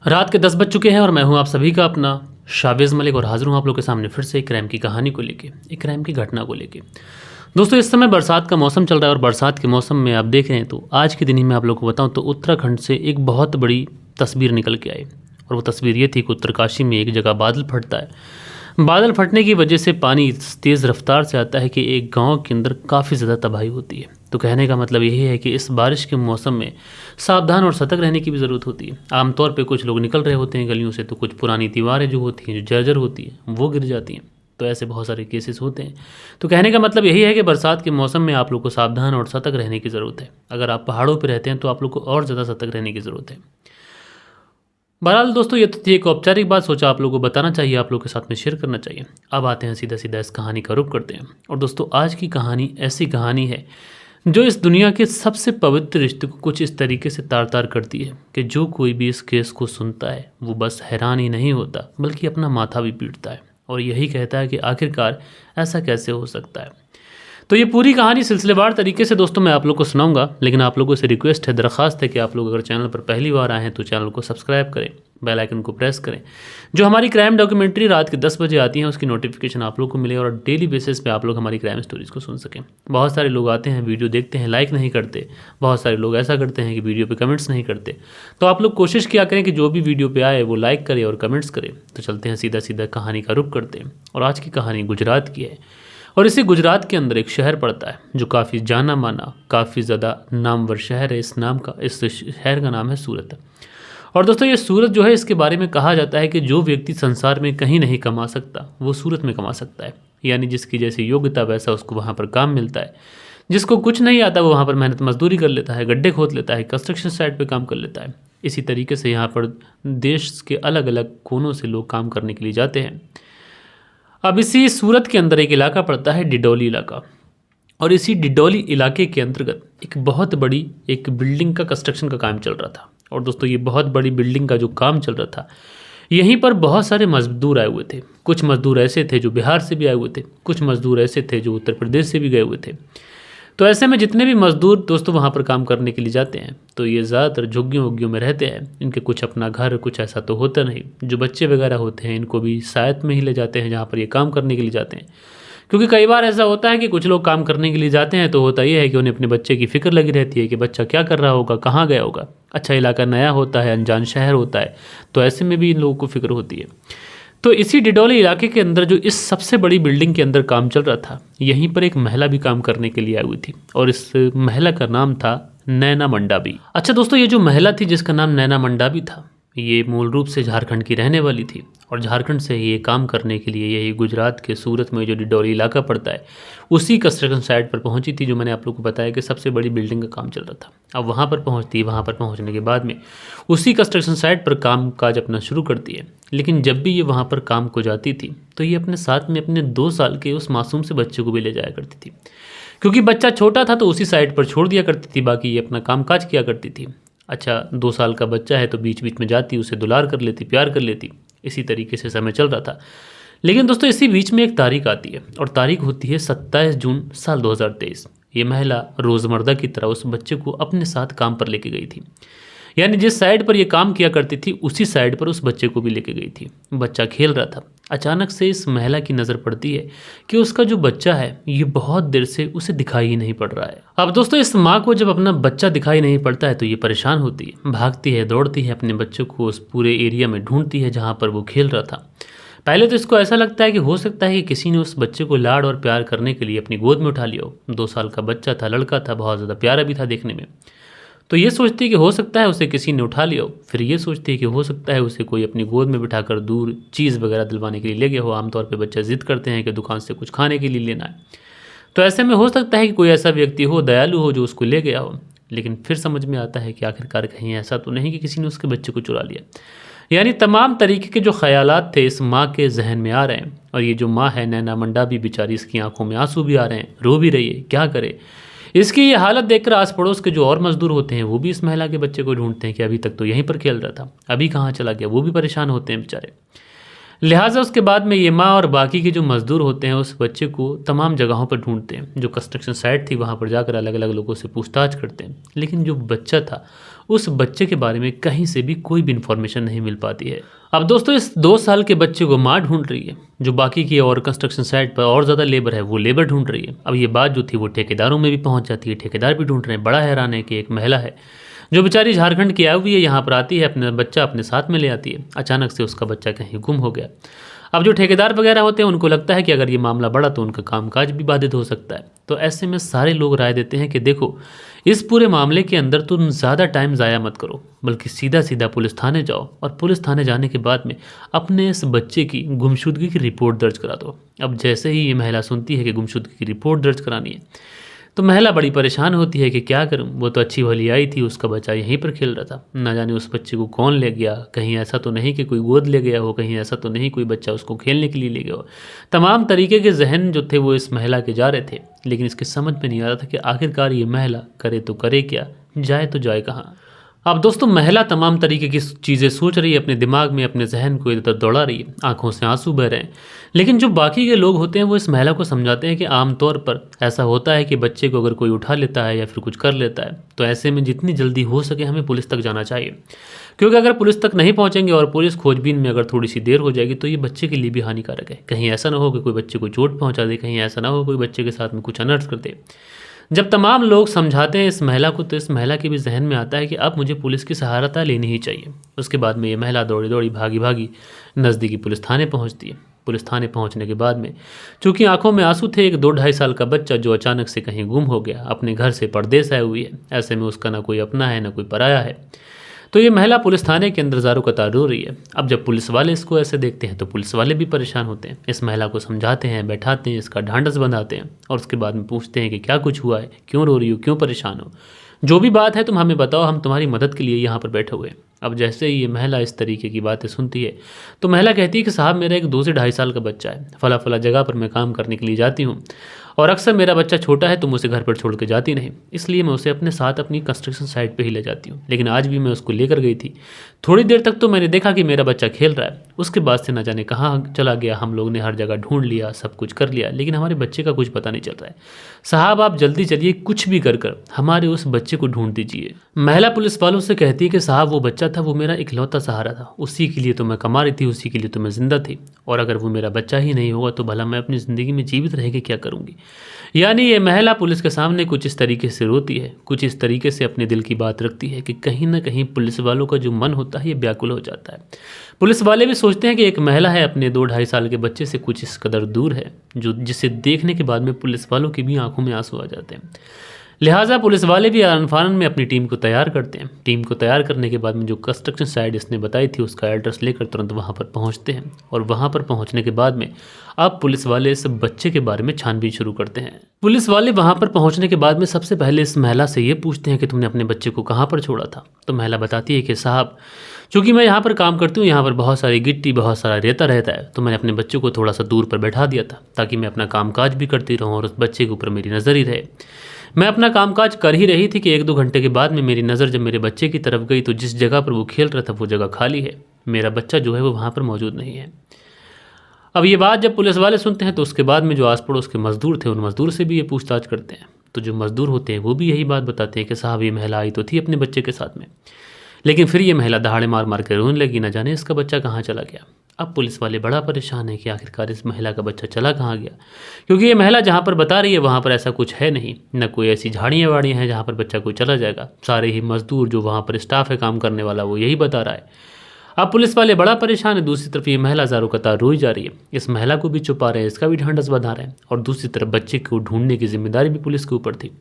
रात के 10 बज चुके हैं और मैं हूं आप सभी का अपना शाविज़ मलिक और हाजिर हूं आप लोग के सामने फिर से एक क्राइम की कहानी को लेके, एक क्राइम की घटना को लेके। दोस्तों, इस समय बरसात का मौसम चल रहा है और बरसात के मौसम में आप देख रहे हैं तो आज के दिन ही मैं आप लोग को बताऊं तो उत्तराखंड से एक बहुत बड़ी तस्वीर निकल के आई। और वो तस्वीर ये थी कि उत्तरकाशी में एक जगह बादल फटता है। बादल फटने की वजह से पानी इस तेज़ रफ्तार से आता है कि एक गांव के अंदर काफ़ी ज़्यादा तबाही होती है। तो कहने का मतलब यही है कि इस बारिश के मौसम में सावधान और सतर्क रहने की भी ज़रूरत होती है। आमतौर पे कुछ लोग निकल रहे होते हैं गलियों से तो कुछ पुरानी दीवारें जो होती हैं, जो जर्जर होती हैं, वो गिर जाती हैं। तो ऐसे बहुत सारे केसेस होते हैं। तो कहने का मतलब यही है कि बरसात के मौसम में आप लोग को सावधान और सतर्क रहने की ज़रूरत है। अगर आप पहाड़ों पर रहते हैं तो आप लोग को और ज़्यादा सतर्क रहने की ज़रूरत है। बहरहाल दोस्तों, ये तो थी एक औपचारिक बात, सोचा आप लोगों को बताना चाहिए, आप लोगों के साथ में शेयर करना चाहिए। अब आते हैं सीधा सीधा इस कहानी का रुख करते हैं। और दोस्तों, आज की कहानी ऐसी कहानी है जो इस दुनिया के सबसे पवित्र रिश्ते को कुछ इस तरीके से तार तार करती है कि जो कोई भी इस केस को सुनता है वो बस हैरान ही नहीं होता बल्कि अपना माथा भी पीटता है और यही कहता है कि आखिरकार ऐसा कैसे हो सकता है। तो ये पूरी कहानी सिलसिलेवार तरीके से दोस्तों मैं आप लोग को सुनाऊंगा, लेकिन आप लोगों से रिक्वेस्ट है, दरख्वास्त है कि आप लोग अगर चैनल पर पहली बार आए हैं तो चैनल को सब्सक्राइब करें, बेल आइकन को प्रेस करें। जो हमारी क्राइम डॉक्यूमेंट्री रात के 10 बजे आती है उसकी नोटिफिकेशन आप लोग को मिले और डेली बेसिस पे आप लोग हमारी क्राइम स्टोरीज़ को सुन सकें। बहुत सारे लोग आते हैं, वीडियो देखते हैं, लाइक नहीं करते। बहुत सारे लोग ऐसा करते हैं कि वीडियो पे कमेंट्स नहीं करते। तो आप लोग कोशिश किया करें कि जो भी वीडियो पे आए वो लाइक करे और कमेंट्स करे। तो चलते हैं सीधा सीधा कहानी का रुख करते हैं। और आज की कहानी गुजरात की है और इसी गुजरात के अंदर एक शहर पड़ता है जो काफ़ी जाना माना, काफ़ी ज़्यादा नामवर शहर है। इस शहर का नाम है सूरत। और दोस्तों, ये सूरत जो है इसके बारे में कहा जाता है कि जो व्यक्ति संसार में कहीं नहीं कमा सकता वो सूरत में कमा सकता है। यानी जिसकी जैसी योग्यता वैसा उसको वहाँ पर काम मिलता है। जिसको कुछ नहीं आता वो वहाँ पर मेहनत मजदूरी कर लेता है, गड्ढे खोद लेता है, कंस्ट्रक्शन साइट पर काम कर लेता है। इसी तरीके से यहाँ पर देश के अलग अलग कोनों से लोग काम करने के लिए जाते हैं। अब इसी सूरत के अंदर एक इलाका पड़ता है, डिडौली इलाका। और इसी डिडौली इलाके के अंतर्गत एक बहुत बड़ी एक बिल्डिंग का कंस्ट्रक्शन का काम चल रहा था। और दोस्तों, ये बहुत बड़ी बिल्डिंग का जो काम चल रहा था यहीं पर बहुत सारे मजदूर आए हुए थे। कुछ मजदूर ऐसे थे जो बिहार से भी आए हुए थे, कुछ मजदूर ऐसे थे जो उत्तर प्रदेश से भी गए हुए थे। तो ऐसे में जितने भी मजदूर दोस्तों वहाँ पर काम करने के लिए जाते हैं तो ये ज़्यादातर झुग्गियों वुग्गियों में रहते हैं। इनके कुछ अपना घर कुछ ऐसा तो होता नहीं। जो बच्चे वगैरह होते हैं इनको भी साथ में ही ले जाते हैं जहाँ पर ये काम करने के लिए जाते हैं। क्योंकि कई बार ऐसा होता है कि कुछ लोग काम करने के लिए जाते हैं तो होता ये है कि उन्हें अपने बच्चे की फ़िक्र लगी रहती है कि बच्चा क्या कर रहा होगा, कहाँ गया होगा। अच्छा, इलाका नया होता है, अनजान शहर होता है, तो ऐसे में भी इन लोगों को फ़िक्र होती है। तो इसी डिडौली इलाके के अंदर जो इस सबसे बड़ी बिल्डिंग के अंदर काम चल रहा था यहीं पर एक महिला भी काम करने के लिए आई हुई थी और इस महिला का नाम था नैना मंडावी। अच्छा दोस्तों, ये जो महिला थी जिसका नाम नैना मंडावी था ये मूल रूप से झारखंड की रहने वाली थी और झारखंड से ये काम करने के लिए यही गुजरात के सूरत में जो डिडौली इलाका पड़ता है उसी कंस्ट्रक्शन साइट पर पहुंची थी जो मैंने आप लोग को बताया कि सबसे बड़ी बिल्डिंग का काम चल रहा था। अब वहाँ पर पहुँचती है, वहाँ पर पहुँचने के बाद में उसी कंस्ट्रक्शन साइट पर काम काज अपना शुरू करती है। लेकिन जब भी ये वहाँ पर काम को जाती थी तो ये अपने साथ में अपने 2 साल के उस मासूम से बच्चे को भी ले जाया करती थी। क्योंकि बच्चा छोटा था तो उसी साइट पर छोड़ दिया करती थी, बाकी ये अपना काम काज किया करती थी। अच्छा, 2 साल का बच्चा है तो बीच बीच में जाती, उसे दुलार कर लेती, प्यार कर लेती। इसी तरीके से समय चल रहा था। लेकिन दोस्तों, इसी बीच में एक तारीख आती है और तारीख होती है 27 जून साल 2023। ये महिला रोज़मर्रा की तरह उस बच्चे को अपने साथ काम पर लेके गई थी। यानी जिस साइड पर ये काम किया करती थी उसी साइड पर उस बच्चे को भी लेके गई थी। बच्चा खेल रहा था। अचानक से इस महिला की नज़र पड़ती है कि उसका जो बच्चा है ये बहुत देर से उसे दिखाई ही नहीं पड़ रहा है। अब दोस्तों, इस माँ को जब अपना बच्चा दिखाई नहीं पड़ता है तो ये परेशान होती है, भागती है, दौड़ती है, अपने बच्चे को उस पूरे एरिया में ढूंढती है जहाँ पर वो खेल रहा था। पहले तो इसको ऐसा लगता है कि हो सकता है कि किसी ने उस बच्चे को लाड और प्यार करने के लिए अपनी गोद में उठा लिया हो। 2 साल का बच्चा था, लड़का था, बहुत ज़्यादा प्यारा भी था देखने में। तो ये सोचती है कि हो सकता है उसे किसी ने उठा लिया हो। फिर ये सोचती है कि हो सकता है उसे कोई अपनी गोद में बिठाकर दूर चीज़ वगैरह दिलवाने के लिए ले गया हो। आमतौर पे बच्चे ज़िद करते हैं कि दुकान से कुछ खाने के लिए लेना है। तो ऐसे में हो सकता है कि कोई ऐसा व्यक्ति हो, दयालु हो, जो उसको ले गया हो। लेकिन फिर समझ में आता है कि आखिरकार कहीं ऐसा तो नहीं कि किसी ने उसके बच्चे को चुरा लिया। यानी तमाम तरीके के जो ख्यालात थे इस माँ के जहन में आ रहे हैं। और ये जो माँ है नैना मंडावी बेचारी, इसकी आंखों में आंसू भी आ रहे हैं, रो भी रही है, क्या करे। इसकी ये हालत देखकर आस पड़ोस के जो और मजदूर होते हैं वो भी इस महिला के बच्चे को ढूंढते हैं कि अभी तक तो यहीं पर खेल रहा था, अभी कहाँ चला गया, वो भी परेशान होते हैं बेचारे। लिहाजा उसके बाद में ये माँ और बाकी के जो मज़दूर होते हैं उस बच्चे को तमाम जगहों पर ढूंढते हैं। जो कंस्ट्रक्शन साइट थी वहाँ पर जाकर अलग अलग लोगों से पूछताछ करते हैं, लेकिन जो बच्चा था उस बच्चे के बारे में कहीं से भी कोई भी इन्फॉर्मेशन नहीं मिल पाती है। अब दोस्तों इस 2 साल के बच्चे को माँ ढूंढ रही है, जो बाकी की और कंस्ट्रक्शन साइट पर और ज़्यादा लेबर है वो लेबर ढूंढ रही है। अब ये बात जो थी वो ठेकेदारों में भी पहुँच जाती है, ठेकेदार भी ढूंढ रहे हैं। बड़ा हैरान है कि एक महिला है जो बेचारी झारखंड की आई हुई है, यहाँ पर आती है, अपना बच्चा अपने साथ में ले आती है। अचानक से उसका बच्चा कहीं गुम हो गया। अब जो ठेकेदार वगैरह होते हैं उनको लगता है कि अगर ये मामला बढ़ा तो उनका कामकाज भी बाधित हो सकता है। तो ऐसे में सारे लोग राय देते हैं कि देखो, इस पूरे मामले के अंदर तुम ज़्यादा टाइम ज़ाया मत करो, बल्कि सीधा सीधा पुलिस थाने जाओ और पुलिस थाने जाने के बाद में अपने इस बच्चे की गुमशुदगी की रिपोर्ट दर्ज करा दो। अब जैसे ही ये महिला सुनती है कि गुमशुदगी की रिपोर्ट दर्ज करानी है तो महिला बड़ी परेशान होती है कि क्या करूं, वो तो अच्छी भली आई थी, उसका बच्चा यहीं पर खेल रहा था, ना जाने उस बच्चे को कौन ले गया, कहीं ऐसा तो नहीं कि कोई गोद ले गया हो, कहीं ऐसा तो नहीं कोई बच्चा उसको खेलने के लिए ले गया हो। तमाम तरीके के जहन जो थे वो इस महिला के जा रहे थे, लेकिन इसके समझ में नहीं आ रहा था कि आखिरकार ये महिला करे तो करे क्या, जाए तो जाए कहाँ। अब दोस्तों महिला तमाम तरीके की चीज़ें सोच रही है, अपने दिमाग में अपने जहन को इधर दौड़ा रही है, आंखों से आंसू बह रहे हैं। लेकिन जो बाकी के लोग होते हैं वो इस महिला को समझाते हैं कि आमतौर पर ऐसा होता है कि बच्चे को अगर कोई उठा लेता है या फिर कुछ कर लेता है तो ऐसे में जितनी जल्दी हो सके हमें पुलिस तक जाना चाहिए, क्योंकि अगर पुलिस तक नहीं पहुंचेंगे और पुलिस खोजबीन में अगर थोड़ी सी देर हो जाएगी तो ये बच्चे के लिए भी हानिकारक है। कहीं ऐसा ना हो कि कोई बच्चे को चोट पहुंचा दे, कहीं ऐसा ना हो कोई बच्चे के साथ में कुछ अनर्थ कर दे। जब तमाम लोग समझाते हैं इस महिला को तो इस महिला के भी जहन में आता है कि अब मुझे पुलिस की सहायता लेनी ही चाहिए। उसके बाद में ये महिला दौड़ी दौड़ी भागी भागी नज़दीकी पुलिस थाने पहुंचती है। पुलिस थाने पहुंचने के बाद में चूंकि आंखों में आंसू थे, एक 2-2.5 साल का बच्चा जो अचानक से कहीं गुम हो गया, अपने घर से परदेश आई हुई है, ऐसे में उसका ना कोई अपना है ना कोई पराया है। तो ये महिला पुलिस थाने के अंदर ज़ारों कतार रो रही है। अब जब पुलिस वाले इसको ऐसे देखते हैं तो पुलिस वाले भी परेशान होते हैं, इस महिला को समझाते हैं, बैठाते हैं, इसका ढांढस बंधाते हैं और उसके बाद में पूछते हैं कि क्या कुछ हुआ है, क्यों रो रही हो, क्यों परेशान हो, जो भी बात है तुम हमें बताओ, हम तुम्हारी मदद के लिए यहाँ पर बैठे हुए हैं। अब जैसे ही ये महिला इस तरीके की बातें सुनती है तो महिला कहती है कि साहब मेरा एक 2 से 2.5 साल का बच्चा है, फला फला जगह पर मैं काम करने के लिए जाती हूँ और अक्सर मेरा बच्चा छोटा है तो मैं उसे घर पर छोड़ के जाती नहीं, इसलिए मैं उसे अपने साथ अपनी कंस्ट्रक्शन साइट पे ही ले जाती हूँ। लेकिन आज भी मैं उसको लेकर गई थी, थोड़ी देर तक तो मैंने देखा कि मेरा बच्चा खेल रहा है, उसके बाद से न जाने कहाँ चला गया। हम लोग ने हर जगह ढूंढ लिया, सब कुछ कर लिया, लेकिन हमारे बच्चे का कुछ पता नहीं चल रहा है। साहब आप जल्दी चलिए, कुछ भी कर कर हमारे उस बच्चे को ढूंढ दीजिए। महिला पुलिस वालों से कहती है कि साहब वो बच्चा था वो मेरा इकलौता सहारा था, उसी के लिए तो मैं कमा रही थी, उसी के लिए तो मैं जिंदा थी, और अगर वो मेरा बच्चा ही नहीं होगा तो भला मैं अपनी ज़िंदगी में जीवित रह के क्या करूँगी। यानी ये महिला पुलिस के सामने कुछ इस तरीके से रोती है, कुछ इस तरीके से अपने दिल की बात रखती है कि कहीं ना कहीं पुलिस वालों का जो मन होता है ये व्याकुल हो जाता है। पुलिस वाले भी सोचते हैं कि एक महिला है अपने 2-2.5 साल के बच्चे से कुछ इस कदर दूर है, जो जिसे देखने के बाद में पुलिस वालों की भी आंखों में आंसू आ जाते हैं। लिहाजा पुलिस वाले भी आनन फानन में अपनी टीम को तैयार करते हैं। टीम को तैयार करने के बाद में जो कंस्ट्रक्शन साइट इसने बताई थी उसका एड्रेस लेकर तुरंत वहां पर पहुंचते हैं, और वहां पर पहुंचने के बाद में अब पुलिस वाले इस बच्चे के बारे में छानबीन शुरू करते हैं। पुलिस वाले वहां पर पहुंचने के बाद में सबसे पहले इस महिला से ये पूछते हैं कि तुमने अपने बच्चे को कहाँ पर छोड़ा था। तो महिला बताती है कि साहब चूँकि मैं यहाँ पर काम करती हूँ, यहाँ पर बहुत सारी गिट्टी बहुत सारा रेता रहता है, तो मैंने अपने बच्चे को थोड़ा सा दूर पर बैठा दिया था ताकि मैं अपना कामकाज भी करती रहूँ और उस बच्चे के ऊपर मेरी नज़र ही रहे। मैं अपना कामकाज कर ही रही थी कि 1-2 घंटे के बाद में मेरी नज़र जब मेरे बच्चे की तरफ गई तो जिस जगह पर वो खेल रहा था वो जगह खाली है, मेरा बच्चा जो है वो वहाँ पर मौजूद नहीं है। अब ये बात जब पुलिस वाले सुनते हैं तो उसके बाद में जो आस पड़ोस के मजदूर थे उन मजदूर से भी ये पूछताछ करते हैं। तो जो मजदूर होते हैं वो भी यही बात बताते हैं कि साहब ये महिला आई तो थी अपने बच्चे के साथ में, लेकिन फिर ये महिला दहाड़े मार मार कर रोने लगी, न जाने इसका बच्चा कहाँ चला गया। अब पुलिस वाले बड़ा परेशान है कि आखिरकार इस महिला का बच्चा चला कहाँ गया, क्योंकि ये महिला जहाँ पर बता रही है वहाँ पर ऐसा कुछ है नहीं, न कोई ऐसी झाड़ियाँ वाड़ियाँ हैं जहाँ पर बच्चा कोई चला जाएगा। सारे ही मजदूर जो वहाँ पर स्टाफ है काम करने वाला वो यही बता रहा है। अब पुलिस वाले बड़ा परेशान है, दूसरी तरफ ये महिला ज़ारों कतार रोई जा रही है, इस महिला को भी छुपा रहे हैं, इसका भी ढांढस बंधा रहे हैं, और दूसरी तरफ बच्चे को ढूंढने की जिम्मेदारी भी पुलिस के ऊपर थी।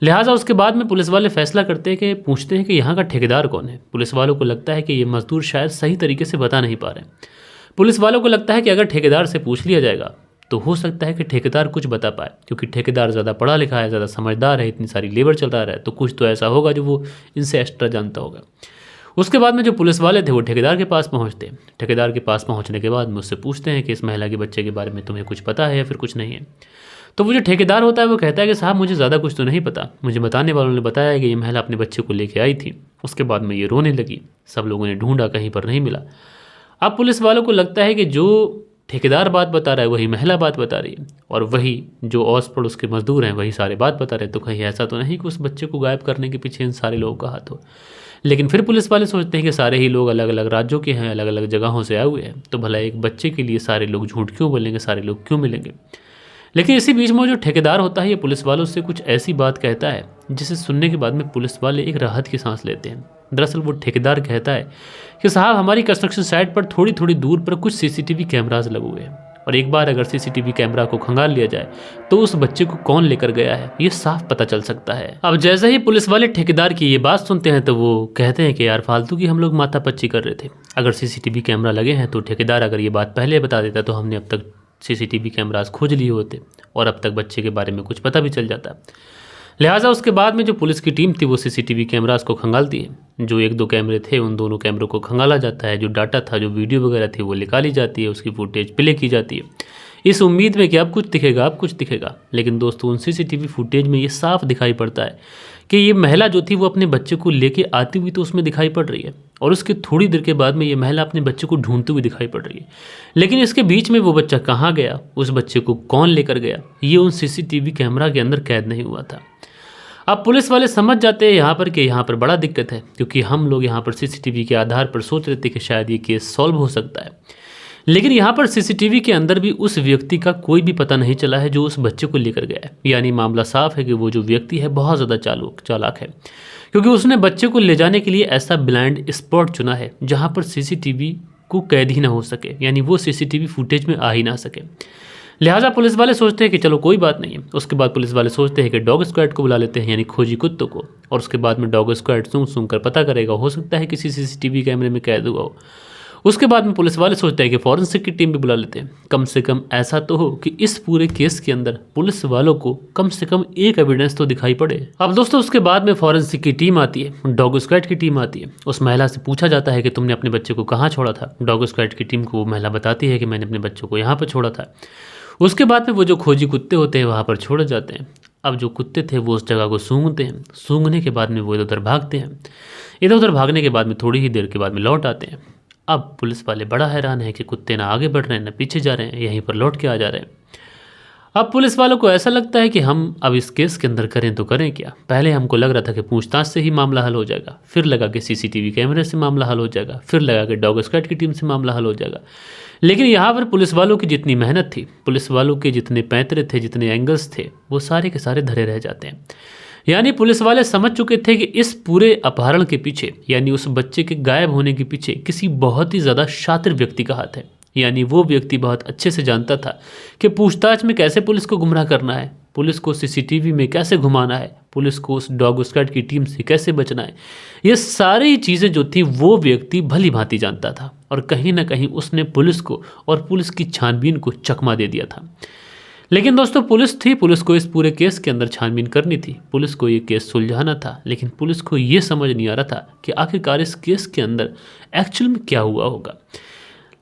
लिहाजा उसके बाद में पुलिस वाले फैसला करते हैं कि पूछते हैं कि यहाँ का ठेकेदार कौन है। पुलिस वालों को लगता है कि ये मजदूर शायद सही तरीके से बता नहीं पा रहे। पुलिस वालों को लगता है कि अगर ठेकेदार से पूछ लिया जाएगा तो हो सकता है कि ठेकेदार कुछ बता पाए, क्योंकि ठेकेदार ज़्यादा पढ़ा लिखा है, ज़्यादा समझदार है, इतनी सारी लेबर चल रहा है, तो कुछ तो ऐसा होगा जो वो इनसे एक्स्ट्रा जानता होगा। उसके बाद में जो पुलिस वाले थे वो ठेकेदार के पास पहुंचते हैं। ठेकेदार के पास पहुंचने के बाद मुझसे पूछते हैं कि इस महिला के बच्चे के बारे में तुम्हें कुछ पता है या फिर कुछ नहीं है। तो वो जो ठेकेदार होता है वो कहता है कि साहब मुझे ज़्यादा कुछ तो नहीं पता, मुझे बताने वालों ने बताया कि ये महिला अपने बच्चे को लेके आई थी, उसके बाद में ये रोने लगी, सब लोगों ने ढूंढा कहीं पर नहीं मिला। अब पुलिस वालों को लगता है कि जो ठेकेदार बात बता रहा है वही महिला बात बता रही है, और वही जो औस पड़ोस के मजदूर हैं वही सारे बात बता रहे हैं। तो कहीं ऐसा तो नहीं कि उस बच्चे को गायब करने के पीछे इन सारे लोगों का हाथ हो। लेकिन फिर पुलिस वाले सोचते हैं कि सारे ही लोग अलग अलग राज्यों के हैं, अलग अलग जगहों से आए हुए हैं, तो भला एक बच्चे के लिए सारे लोग झूठ क्यों बोलेंगे, सारे लोग क्यों मिलेंगे। लेकिन इसी बीच में वो जो ठेकेदार होता है ये पुलिस वालों से कुछ ऐसी बात कहता है जिसे सुनने के बाद में पुलिस वाले एक राहत की सांस लेते हैं। दरअसल वो ठेकेदार कहता है कि साहब, हमारी कंस्ट्रक्शन साइट पर थोड़ी थोड़ी दूर पर कुछ सीसीटीवी कैमराज लगे हुए हैं, और एक बार अगर सीसीटीवी कैमरा को खंगाल लिया जाए तो उस बच्चे को कौन लेकर गया है ये साफ पता चल सकता है। अब जैसे ही पुलिस वाले ठेकेदार की ये बात सुनते हैं तो वो कहते हैं कि यार फालतू की हम लोग माथापच्ची कर रहे थे। अगर सीसीटीवी कैमरा लगे हैं तो ठेकेदार अगर ये बात पहले बता देता तो हमने अब तक सीसीटीवी कैमराज खोज लिए होते और अब तक बच्चे के बारे में कुछ पता भी चल जाता। लिहाजा उसके बाद में जो पुलिस की टीम थी वो सीसीटीवी कैमराज को खंगालती है। जो एक दो कैमरे थे उन दोनों कैमरों को खंगाला जाता है, जो डाटा था, जो वीडियो वगैरह थी वो निकाली जाती है, उसकी फुटेज प्ले की जाती है, इस उम्मीद में कि अब कुछ दिखेगा, अब कुछ दिखेगा। लेकिन दोस्तों उन सीसीटीवी फुटेज में ये साफ दिखाई पड़ता है कि ये महिला जो थी वो अपने बच्चे को लेके आती हुई तो उसमें दिखाई पड़ रही है, और उसके थोड़ी देर के बाद में ये महिला अपने बच्चे को ढूंढते हुए दिखाई पड़ रही है। लेकिन इसके बीच में वो बच्चा कहाँ गया, उस बच्चे को कौन लेकर गया, ये उन सीसीटीवी कैमरा के अंदर कैद नहीं हुआ था। अब पुलिस वाले समझ जाते हैं यहाँ पर कि यहाँ पर बड़ा दिक्कत है, क्योंकि हम लोग यहाँ पर सीसीटीवी के आधार पर सोच रहे थे कि शायद ये केस सॉल्व हो सकता है। लेकिन यहाँ पर सीसीटीवी के अंदर भी उस व्यक्ति का कोई भी पता नहीं चला है जो उस बच्चे को लेकर गया है। यानी मामला साफ है कि वो जो व्यक्ति है बहुत ज़्यादा चालाक है, क्योंकि उसने बच्चे को ले जाने के लिए ऐसा ब्लाइंड स्पॉट चुना है जहाँ पर सीसीटीवी को कैद ही ना हो सके, यानी वो सीसीटीवी फुटेज में आ ही ना सके। लिहाजा पुलिस वाले सोचते हैं कि चलो कोई बात नहीं है। उसके बाद पुलिस वाले सोचते हैं कि डॉग स्क्वाड को बुला लेते हैं, यानी खोजी कुत्तों को, और उसके बाद में डॉग स्क्वाड सूंघ कर पता करेगा, हो सकता है किसी सीसीटीवी कैमरे में कैद हुआ हो। उसके बाद में पुलिस वाले सोचते हैं कि फॉरेंसिक की टीम भी बुला लेते हैं, कम से कम ऐसा तो हो कि इस पूरे केस के अंदर पुलिस वालों को कम से कम एक एविडेंस तो दिखाई पड़े। अब दोस्तों उसके बाद में फॉरेंसिक की टीम आती है, डॉग स्क्वाड की टीम आती है। उस महिला से पूछा जाता है कि तुमने अपने बच्चे को कहाँ छोड़ा था। डॉग स्क्वाड की टीम को वो महिला बताती है कि मैंने अपने बच्चों को यहाँ पर छोड़ा था। उसके बाद में वो जो खोजी कुत्ते होते हैं वहाँ पर छोड़े जाते हैं। अब जो कुत्ते थे वो उस जगह को सूंघते हैं, सूंघने के बाद में वो इधर उधर भागते हैं। इधर उधर भागने के बाद में थोड़ी ही देर के बाद में लौट आते हैं। अब पुलिस वाले बड़ा हैरान है कि कुत्ते ना आगे बढ़ रहे हैं ना पीछे जा रहे हैं, यहीं पर लौट के आ जा रहे हैं। अब पुलिस वालों को ऐसा लगता है कि हम अब इस केस के अंदर करें तो करें क्या। पहले हमको लग रहा था कि पूछताछ से ही मामला हल हो जाएगा, फिर लगा कि सीसीटीवी कैमरे से मामला हल हो जाएगा, फिर लगा कि डॉग स्क्वाड की टीम से मामला हल हो जाएगा। लेकिन यहाँ पर पुलिस वालों की जितनी मेहनत थी, पुलिस वालों के जितने पैंतरे थे, जितने एंगल्स थे, वो सारे के सारे धरे रह जाते हैं। यानी पुलिस वाले समझ चुके थे कि इस पूरे अपहरण के पीछे, यानी उस बच्चे के गायब होने के पीछे किसी बहुत ही ज़्यादा शातिर व्यक्ति का हाथ है। यानी वो व्यक्ति बहुत अच्छे से जानता था कि पूछताछ में कैसे पुलिस को गुमराह करना है, पुलिस को सीसीटीवी में कैसे घुमाना है, पुलिस को उस डॉग स्क्वाड की टीम से कैसे बचना है। ये सारी चीज़ें जो थी वो व्यक्ति भली भांति जानता था, और कहीं ना कहीं उसने पुलिस को और पुलिस की छानबीन को चकमा दे दिया था। लेकिन दोस्तों पुलिस थी, पुलिस को इस पूरे केस के अंदर छानबीन करनी थी, पुलिस को ये केस सुलझाना था। लेकिन पुलिस को ये समझ नहीं आ रहा था कि आखिरकार इस केस के अंदर एक्चुअल में क्या हुआ होगा।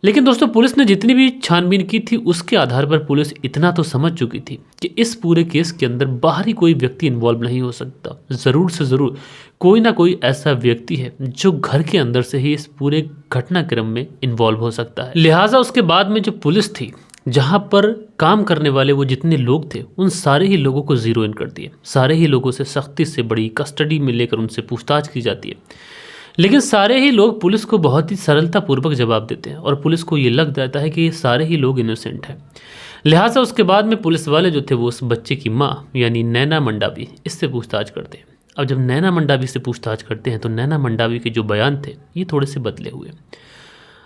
लेकिन दोस्तों पुलिस ने जितनी भी छानबीन की थी उसके आधार पर पुलिस इतना तो समझ चुकी थी कि इस पूरे केस के अंदर बाहरी कोई व्यक्ति इन्वॉल्व नहीं हो सकता। ज़रूर से ज़रूर कोई ना कोई ऐसा व्यक्ति है जो घर के अंदर से ही इस पूरे घटनाक्रम में इन्वॉल्व हो सकता है। लिहाजा उसके बाद में जो पुलिस थी, जहाँ पर काम करने वाले वो जितने लोग थे, उन सारे ही लोगों को ज़ीरो इन कर दिए। सारे ही लोगों से सख्ती से बड़ी कस्टडी में लेकर उनसे पूछताछ की जाती है। लेकिन सारे ही लोग पुलिस को बहुत ही सरलतापूर्वक जवाब देते हैं, और पुलिस को ये लग जाता है कि ये सारे ही लोग इनोसेंट हैं। लिहाजा उसके बाद में पुलिस वाले जो थे वो उस बच्चे की माँ यानी नैना मंडावी, इससे पूछताछ करते हैं। अब जब नैना मंडावी से पूछताछ करते हैं तो नैना मंडावी के जो बयान थे ये थोड़े से बदले हुए।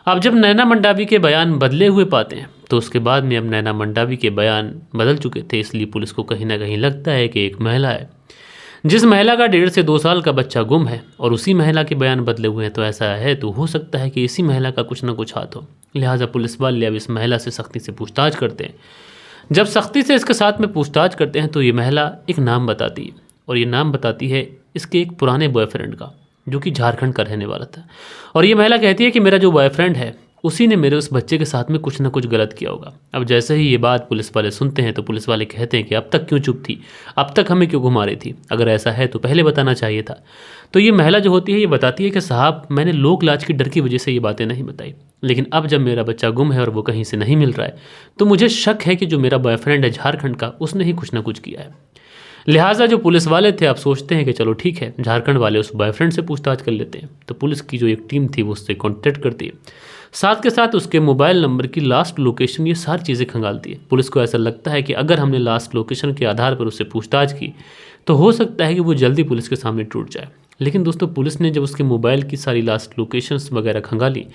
अब जब नैना मंडावी के बयान बदले हुए पाते हैं तो उसके बाद में अब नैना मंडावी के बयान बदल चुके थे, इसलिए पुलिस को कहीं ना कहीं लगता है कि एक महिला है, जिस महिला का 1.5 से 2 साल का बच्चा गुम है, और उसी महिला के बयान बदले हुए हैं। तो ऐसा है तो हो सकता है कि इसी महिला का कुछ ना कुछ हाथ हो। लिहाजा पुलिस वाले अब इस महिला से सख्ती से पूछताछ करते हैं। जब सख्ती से इसके साथ में पूछताछ करते हैं तो ये महिला एक नाम बताती है, और ये नाम बताती है इसके एक पुराने बॉयफ्रेंड का, जो कि झारखंड का रहने वाला था। और ये महिला कहती है कि मेरा जो बॉयफ्रेंड है उसी ने मेरे उस बच्चे के साथ में कुछ ना कुछ गलत किया होगा। अब जैसे ही ये बात पुलिस वाले सुनते हैं तो पुलिस वाले कहते हैं कि अब तक क्यों चुप थी, अब तक हमें क्यों घुमा रही थी, अगर ऐसा है तो पहले बताना चाहिए था। तो ये महिला जो होती है ये बताती है कि साहब मैंने लोक लाज की डर की वजह से ये बातें नहीं बताई, लेकिन अब जब मेरा बच्चा गुम है और वो कहीं से नहीं मिल रहा है तो मुझे शक है कि जो मेरा बॉयफ्रेंड है झारखंड का उसने ही कुछ ना कुछ किया है। लिहाजा जो पुलिस वाले थे आप सोचते हैं कि चलो ठीक है, झारखंड वाले उस बॉयफ्रेंड से पूछताछ कर लेते हैं। तो पुलिस की जो एक टीम थी वो उससे कॉन्टेक्ट करती है, साथ के साथ उसके मोबाइल नंबर की लास्ट लोकेशन, ये सारी चीज़ें खंगालती है। पुलिस को ऐसा लगता है कि अगर हमने लास्ट लोकेशन के आधार पर उससे पूछताछ की तो हो सकता है कि वो जल्दी पुलिस के सामने टूट जाए। लेकिन दोस्तों पुलिस ने जब उसके मोबाइल की सारी लास्ट लोकेशंस वगैरह खंगाली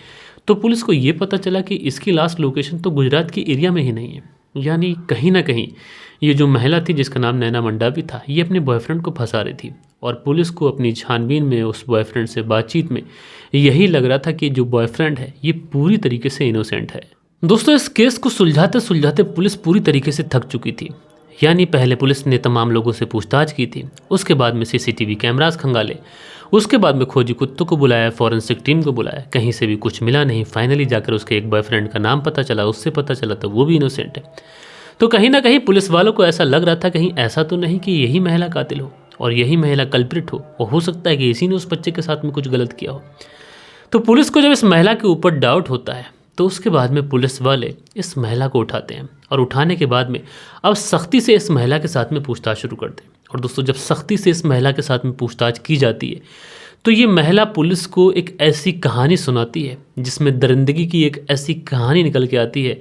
तो पुलिस को ये पता चला कि इसकी लास्ट लोकेशन तो गुजरात के एरिया में ही नहीं है। यानी कहीं ना कहीं ये जो महिला थी जिसका नाम नैना मंडावी था ये अपने बॉयफ्रेंड को फंसा रही थी। और पुलिस को अपनी छानबीन में उस बॉयफ्रेंड से बातचीत में यही लग रहा था कि जो बॉयफ्रेंड है ये पूरी तरीके से इनोसेंट है। दोस्तों इस केस को सुलझाते सुलझाते पुलिस पूरी तरीके से थक चुकी थी। यानी पहले पुलिस ने तमाम लोगों से पूछताछ की थी, उसके बाद में सीसीटीवी कैमरास खंगाले, उसके बाद में खोजी कुत्तों को बुलाया, फॉरेंसिक टीम को बुलाया, कहीं से भी कुछ मिला नहीं। फाइनली जाकर उसके एक बॉयफ्रेंड का नाम पता चला, उससे पता चला तो वो भी इनोसेंट है। तो कहीं ना कहीं पुलिस वालों को ऐसा लग रहा था कहीं ऐसा तो नहीं कि यही महिला कातिल हो और यही महिला कल्प्रिट हो, और हो सकता है कि इसी ने उस बच्चे के साथ में कुछ गलत किया हो। तो पुलिस को जब इस महिला के ऊपर डाउट होता है तो उसके बाद में पुलिस वाले इस महिला को उठाते हैं और उठाने के बाद में अब सख्ती से इस महिला के साथ में पूछताछ शुरू करते हैं। और दोस्तों जब सख्ती से इस महिला के साथ में पूछताछ की जाती है तो ये महिला पुलिस को एक ऐसी कहानी सुनाती है जिसमें दरिंदगी की एक ऐसी कहानी निकल के आती है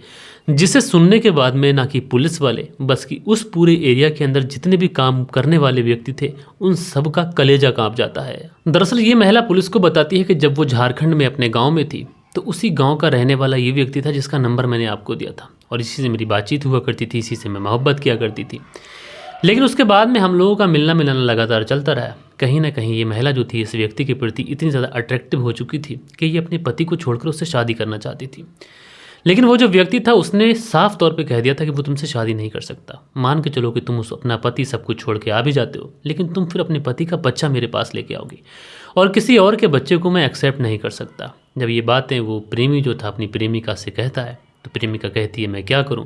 जिसे सुनने के बाद में ना कि पुलिस वाले बस कि उस पूरे एरिया के अंदर जितने भी काम करने वाले व्यक्ति थे उन सब का कलेजा कांप जाता है। दरअसल ये महिला पुलिस को बताती है कि जब वो झारखंड में अपने गांव में थी तो उसी गांव का रहने वाला ये व्यक्ति था जिसका नंबर मैंने आपको दिया था और इसी से मेरी बातचीत हुआ करती थी, इसी से मैं मोहब्बत किया करती थी। लेकिन उसके बाद में हम लोगों का मिलना मिलाना लगातार चलता रहा। कहीं ना कहीं ये महिला जो थी इस व्यक्ति के प्रति इतनी ज़्यादा अट्रैक्टिव हो चुकी थी कि ये अपने पति को छोड़कर उससे शादी करना चाहती थी। लेकिन वो जो व्यक्ति था उसने साफ तौर पे कह दिया था कि वो तुमसे शादी नहीं कर सकता। मान के चलो कि तुम उस अपना पति सब कुछ छोड़ के आ भी जाते हो, लेकिन तुम फिर अपने पति का बच्चा मेरे पास लेके आओगी और किसी और के बच्चे को मैं एक्सेप्ट नहीं कर सकता। जब ये बातें वो प्रेमी जो था अपनी प्रेमिका से कहता है तो प्रेमिका कहती है मैं क्या करूं।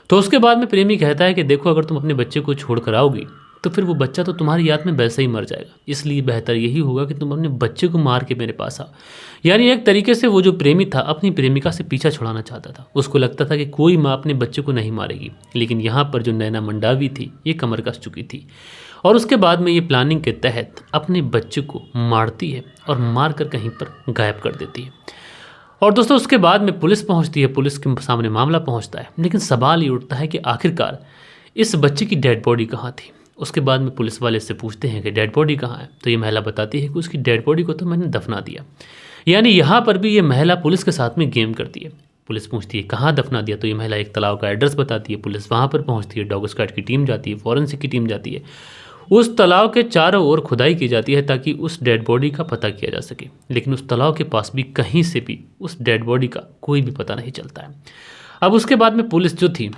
तो उसके बाद में प्रेमी कहता है कि देखो अगर तुम अपने बच्चे को छोड़ कर आओगी तो फिर वो बच्चा तो तुम्हारी याद में वैसे ही मर जाएगा, इसलिए बेहतर यही होगा कि तुम अपने बच्चे को मार के मेरे पास आओ। यानी एक तरीके से वो जो प्रेमी था अपनी प्रेमिका से पीछा छुड़ाना चाहता था। उसको लगता था कि कोई माँ अपने बच्चे को नहीं मारेगी, लेकिन यहाँ पर जो नैना मंडावी थी ये कमर कस चुकी थी और उसके बाद में ये प्लानिंग के तहत अपने बच्चे को मारती है और मार कर कहीं पर गायब कर देती है। और दोस्तों उसके बाद में पुलिस पहुंचती है, पुलिस के सामने मामला पहुंचता है, लेकिन सवाल ये उठता है कि आखिरकार इस बच्चे की डेड बॉडी कहाँ थी। उसके बाद में पुलिस वाले इससे पूछते हैं कि डेड बॉडी कहाँ है, तो ये महिला बताती है कि उसकी डेड बॉडी को तो मैंने दफना दिया। यानी यहाँ पर भी ये महिला पुलिस के साथ में गेम करती है। पुलिस पूछती है कहाँ दफना दिया, तो ये महिला एक तालाब का एड्रेस बताती है। पुलिस वहाँ पर पहुँचती है, डॉग स्क्वाड की टीम जाती है, फॉरेंसिक की टीम जाती है। उस तालाब के चारों ओर खुदाई की जाती है ताकि उस डेड बॉडी का पता किया जा सके, लेकिन उस तालाब के पास भी कहीं से भी उस डेड बॉडी का कोई भी पता नहीं चलता है। अब उसके बाद में पुलिस जो थी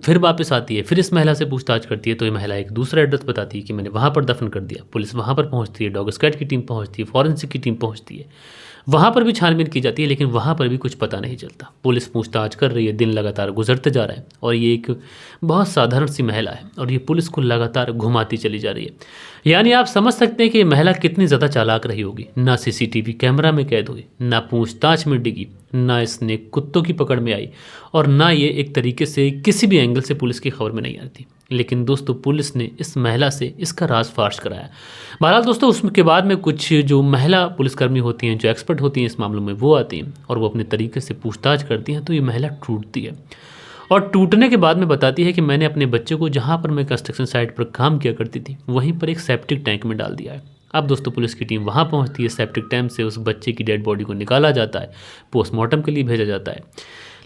फिर वापस आती है, फिर इस महिला से पूछताछ करती है, तो ये महिला एक दूसरा एड्रेस बताती है कि मैंने वहाँ पर दफन कर दिया। पुलिस वहाँ पर पहुँचती है, डॉग स्क्वाड की टीम पहुँचती है, फॉरेंसिक की टीम पहुँचती है, वहाँ पर भी छानबीन की जाती है, लेकिन वहाँ पर भी कुछ पता नहीं चलता। पुलिस पूछताछ कर रही है, दिन लगातार गुजरते जा रहा है और ये एक बहुत साधारण सी महिला है और ये पुलिस को लगातार घुमाती चली जा रही है। यानी आप समझ सकते हैं कि ये महिला कितनी ज़्यादा चालाक रही होगी। ना सीसीटीवी कैमरा में कैद हुई, ना पूछताछ में डिगी, ना इसने कुत्तों की पकड़ में आई और ना ये एक तरीके से किसी भी एंगल से पुलिस की खबर में नहीं आती। लेकिन दोस्तों पुलिस ने इस महिला से इसका राज फाश कराया। बहरहाल दोस्तों उसके बाद में कुछ जो महिला पुलिसकर्मी होती हैं, जो एक्सपर्ट होती हैं इस मामलों में, वो आती हैं और वो अपने तरीके से पूछताछ करती हैं। तो ये महिला टूटती है और टूटने के बाद में बताती है कि मैंने अपने बच्चे को जहाँ पर मैं कंस्ट्रक्शन साइट पर काम किया करती थी वहीं पर एक सेप्टिक टैंक में डाल दिया है। अब दोस्तों पुलिस की टीम वहाँ पहुँचती है, सेप्टिक टैंक से उस बच्चे की डेड बॉडी को निकाला जाता है, पोस्टमार्टम के लिए भेजा जाता है।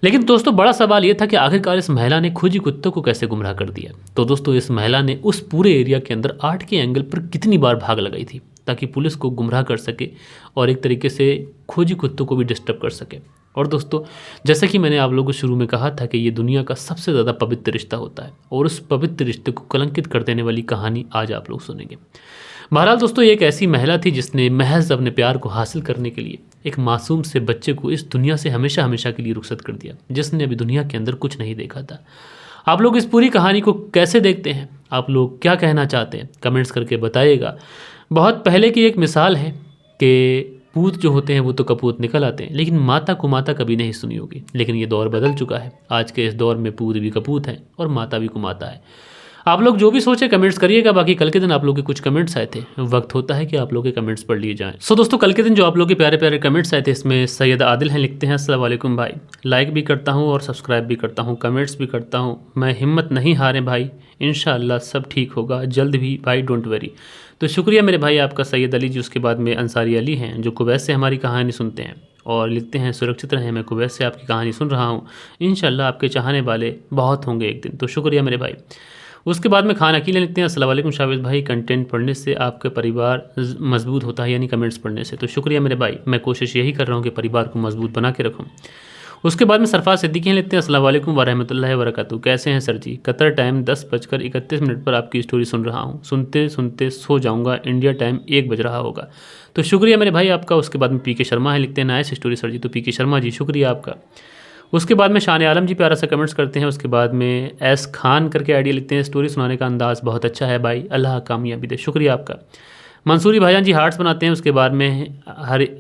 लेकिन दोस्तों बड़ा सवाल ये था कि आखिरकार इस महिला ने खोजी कुत्तों को कैसे गुमराह कर दिया। तो दोस्तों इस महिला ने उस पूरे एरिया के अंदर 8 के एंगल पर कितनी बार भाग लगाई थी ताकि पुलिस को गुमराह कर सके और एक तरीके से खोजी कुत्तों को भी डिस्टर्ब कर सके। और दोस्तों जैसा कि मैंने आप लोगों को शुरू में कहा था कि ये दुनिया का सबसे ज़्यादा पवित्र रिश्ता होता है और उस पवित्र रिश्ते को कलंकित कर देने वाली कहानी आज आप लोग सुनेंगे। बहरहाल दोस्तों, ये एक ऐसी महिला थी जिसने महज अपने प्यार को हासिल करने के लिए एक मासूम से बच्चे को इस दुनिया से हमेशा हमेशा के लिए रुखसत कर दिया, जिसने अभी दुनिया के अंदर कुछ नहीं देखा था। आप लोग इस पूरी कहानी को कैसे देखते हैं? आप लोग क्या कहना चाहते हैं? कमेंट्स करके बताइएगा। बहुत पहले की एक मिसाल है कि पूत जो होते हैं वो तो कपूत निकल आते हैं, लेकिन माता को माता कभी नहीं सुनी होगी। लेकिन ये दौर बदल चुका है। आज के इस दौर में पूत भी कपूत है और माता भी कुमाता है। आप लोग जो भी सोचे कमेंट्स करिएगा। बाकी कल के दिन आप लोग के कुछ कमेंट्स आए थे, वक्त होता है कि आप लोग के कमेंट्स पढ़ लिए जाएं। सो दोस्तों, कल के दिन जो आप लोग के प्यारे प्यारे कमेंट्स आए थे, इसमें सैयद आदिल हैं, लिखते हैं अस्सलाम वालेकुम भाई, लाइक भी करता हूं और सब्सक्राइब भी करता हूं, कमेंट्स भी करता हूं। मैं हिम्मत नहीं हारे भाई, इंशाअल्लाह सब ठीक होगा जल्द भी भाई, डोंट वरी। तो शुक्रिया मेरे भाई आपका सैयद अली जी। उसके बाद में अंसारी अली हैं जो कुवैत से हमारी कहानी सुनते हैं और लिखते हैं सुरक्षित रहें, मैं कुवैत से आपकी कहानी सुन रहा हूँ, इंशाअल्लाह आपके चाहने वाले बहुत होंगे एक दिन। तो शुक्रिया मेरे भाई। उसके बाद में खान अकीले लिखते हैं अस्सलाम वालेकुम शावेद भाई, कंटेंट पढ़ने से आपका परिवार मजबूत होता है, यानी कमेंट्स पढ़ने से। तो शुक्रिया मेरे भाई, मैं कोशिश यही कर रहा हूँ कि परिवार को मजबूत बना के रखूँ। उसके बाद में सरफराज सिद्दीकी लिखते हैं अस्सलाम वालेकुम वरहमतुल्लाहि वबरकातुहू, कैसे हैं सर जी? कतर टाइम 10:31 पर आपकी स्टोरी सुन रहा हूँ, सुनते सुनते सो जाऊँगा, इंडिया टाइम 1 बज रहा होगा। तो शुक्रिया मेरे भाई आपका। उसके बाद में पी के शर्मा है, लिखते हैं नाइस स्टोरी सर जी। तो पी के शर्मा जी शुक्रिया आपका। उसके बाद में शान आलम जी प्यारा सा कमेंट्स करते हैं। उसके बाद में एस खान करके आइडिया लिखते हैं, स्टोरी सुनाने का अंदाज़ बहुत अच्छा है भाई, अल्लाह कामयाबी दे। शुक्रिया आपका। मंसूरी भाईजान जी हार्ट्स बनाते हैं। उसके बाद में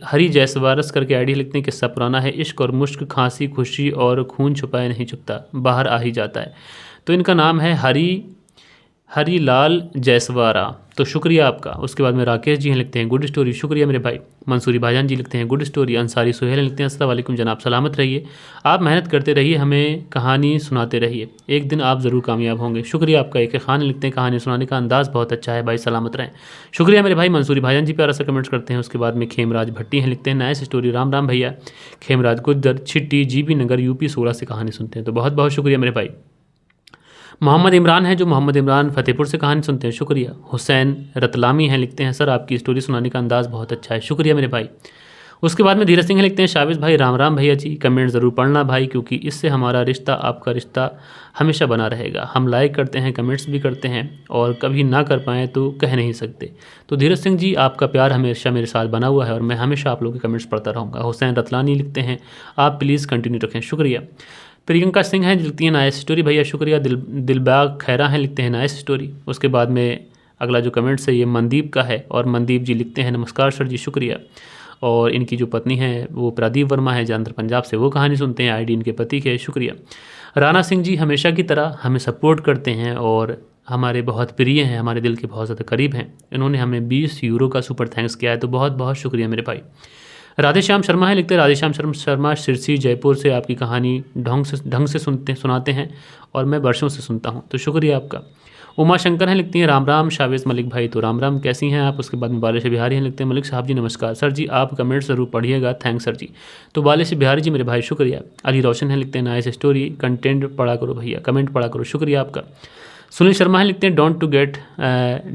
हरी जैसवारस करके आइडिया लिखते हैं, किस्सा पुराना है, इश्क और मुश्क, खांसी खुशी और खून छुपाए नहीं छुपता, बाहर आ ही जाता है। तो इनका नाम है हरी लाल जैसवारा। तो शुक्रिया आपका। उसके बाद में राकेश जी हैं, लिखते हैं गुड स्टोरी, शुक्रिया मेरे भाई। मंसूरी भाईजान जी लिखते हैं गुड स्टोरी। अंसारी सुहेल लिखते हैं अस्सलाम वालेकुम जनाब, सलामत रहिए, आप मेहनत करते रहिए, हमें कहानी सुनाते रहिए, एक दिन आप ज़रूर कामयाब होंगे। शुक्रिया आपका। एक खान लिखते हैं कहानी सुनाने का अंदाज़ बहुत अच्छा है भाई, सलामत रहें। शुक्रिया मेरे भाई। मंसूरी भाईजान जी प्यारा सा कमेंट्स करते हैं। उसके बाद में खेमराज भट्टी हैं, लिखते हैं नाइस स्टोरी, राम राम भैया। खेमराज गुज्जर छिट्टी जीबी नगर यूपी 16 से कहानी सुनते हैं। तो बहुत बहुत शुक्रिया मेरे भाई। मोहम्मद इमरान है जो मोहम्मद इमरान फतेहपुर से कहानी सुनते हैं, शुक्रिया। हुसैन रतलामी हैं, लिखते हैं सर आपकी स्टोरी सुनाने का अंदाज़ बहुत अच्छा है, शुक्रिया मेरे भाई। उसके बाद में धीरज सिंह लिखते हैं शाविज भाई राम राम भैया जी, कमेंट ज़रूर पढ़ना भाई, क्योंकि इससे हमारा रिश्ता आपका रिश्ता हमेशा बना रहेगा। हम लाइक करते हैं, कमेंट्स भी करते हैं और कभी ना कर पाएँ तो कह नहीं सकते। तो धीरज सिंह जी आपका प्यार हमेशा मेरे साथ बना हुआ है और मैं हमेशा आप लोगों के कमेंट्स पढ़ता रहूँगा। हुसैन रतलानी लिखते हैं आप प्लीज़ कंटिन्यू रखें, शुक्रिया। प्रियंका सिंह हैं, लिखती हैं नाइस स्टोरी भैया, शुक्रिया। दिलबाग खैरा हैं, लिखते हैं नाइस स्टोरी। उसके बाद में अगला जो कमेंट्स है ये मनदीप का है और मनदीप जी लिखते हैं नमस्कार सर जी, शुक्रिया। और इनकी जो पत्नी है वो प्रदीप वर्मा है जालंधर पंजाब से, वो कहानी सुनते हैं, आईडी इनके पति के, शुक्रिया। राणा सिंह जी हमेशा की तरह हमें सपोर्ट करते हैं और हमारे बहुत प्रिय हैं, हमारे दिल के बहुत ज़्यादा करीब हैं। इन्होंने हमें 20 यूरो का सुपर थैंक्स किया है, तो बहुत बहुत शुक्रिया मेरे भाई। राधे श्याम शर्मा है, लिखते हैं राधे श्याम शर्मा सिरसी जयपुर से आपकी कहानी ढंग से सुनाते हैं और मैं वर्षों से सुनता हूं, तो शुक्रिया आपका। उमा शंकर हैं, लिखती हैं राम राम शावेज मलिक भाई, तो राम राम, कैसी हैं आप? उसके बाद में बालेश बिहारी हैं, लिखते हैं मलिक साहब जी नमस्कार सर जी, आप कमेंट्स ज़रूर पढ़िएगा, थैंक्स सर जी। तो बालेश बिहारी जी मेरे भाई शुक्रिया। अली रोशन है, लिखते हैं नाइस स्टोरी, कंटेंट पढ़ा करो भैया, कमेंट पढ़ा करो, शुक्रिया आपका। सुनील शर्मा है, लिखते हैं don't to get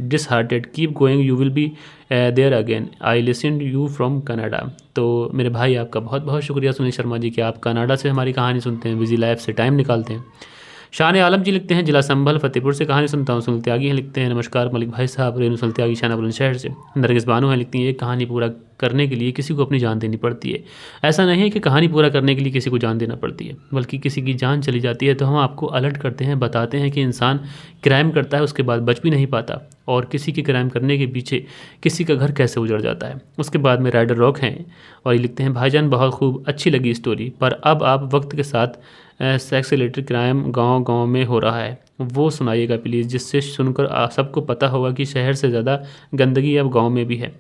disheartened, keep going, you will be there again, I listen you from Canada. तो मेरे भाई आपका बहुत बहुत शुक्रिया सुनील शर्मा जी कि आप कनाडा से हमारी कहानी सुनते हैं, बिजी लाइफ से टाइम निकालते हैं। शान आलम जी लिखते हैं जिला संभल फतेहपुर से कहानी सुनता हूँ, सुनील त्यागी हैं, लिखते हैं नमस्कार मलिक भाई साहब, रेणु सुनील त्यागी शाना बुलंदशहर से। नरगिस बानो है, लिखती हैं एक कहानी पूरा करने के लिए किसी को अपनी जान देनी पड़ती है। ऐसा नहीं है कि कहानी पूरा करने के लिए किसी को जान देना पड़ती है, बल्कि किसी की जान चली जाती है तो हम आपको अलर्ट करते हैं, बताते हैं कि इंसान क्राइम करता है, उसके बाद बच भी नहीं पाता और किसी के क्राइम करने के पीछे किसी का घर कैसे उजड़ जाता है। उसके बाद में राइडर रॉक हैं और ये लिखते हैं भाईजान बहुत खूब अच्छी लगी स्टोरी, पर अब आप वक्त के साथ सेक्स रिलेटेड क्राइम गांव में हो रहा है वो सुनाइएगा प्लीज़, जिससे सुनकर सबको पता होगा कि शहर से ज़्यादा गंदगी अब गांव में भी है,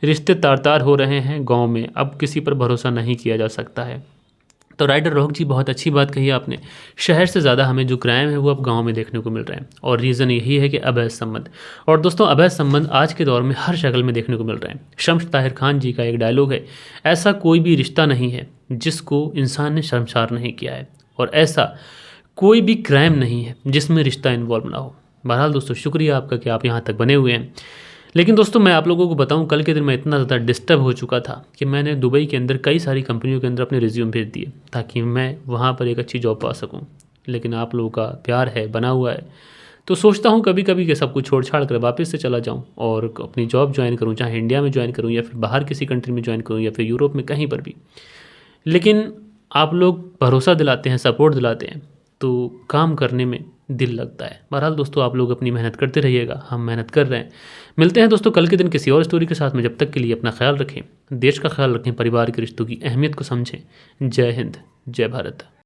रिश्ते तार हो रहे हैं गांव में, अब किसी पर भरोसा नहीं किया जा सकता है। तो राइडर रोहक जी बहुत अच्छी बात कही आपने, शहर से ज़्यादा हमें जो क्राइम है वो अब गांव में देखने को मिल रहे हैं और रीज़न यही है कि अवैध संबंध। और दोस्तों अवैध संबंध आज के दौर में हर शक्ल में देखने को मिल रहे हैं। शम्स ताहिर खान जी का एक डायलॉग है, ऐसा कोई भी रिश्ता नहीं है जिसको इंसान ने शर्मसार नहीं किया है और ऐसा कोई भी क्राइम नहीं है जिसमें रिश्ता इन्वॉल्व ना हो। बहरहाल दोस्तों शुक्रिया आपका कि आप यहाँ तक बने हुए हैं। लेकिन दोस्तों मैं आप लोगों को बताऊं, कल के दिन मैं इतना ज़्यादा डिस्टर्ब हो चुका था कि मैंने दुबई के अंदर कई सारी कंपनियों के अंदर अपने रिज्यूम भेज दिए ताकि मैं वहाँ पर एक अच्छी जॉब पा सकूं। लेकिन आप लोगों का प्यार है बना हुआ है तो सोचता हूँ कभी कभी कि सब कुछ छोड़ छाड़ कर वापस से चला जाऊँ और अपनी जॉब ज्वाइन करूँ, चाहे इंडिया में ज्वाइन करूँ या फिर बाहर किसी कंट्री में ज्वाइन करूँ या फिर यूरोप में कहीं पर भी। लेकिन आप लोग भरोसा दिलाते हैं, सपोर्ट दिलाते हैं, तो काम करने में दिल लगता है। बहरहाल दोस्तों, आप लोग अपनी मेहनत करते रहिएगा, हम मेहनत कर रहे हैं। मिलते हैं दोस्तों कल के दिन किसी और स्टोरी के साथ में। जब तक के लिए अपना ख्याल रखें, देश का ख्याल रखें, परिवार के रिश्तों की अहमियत को समझें। जय हिंद, जय भारत।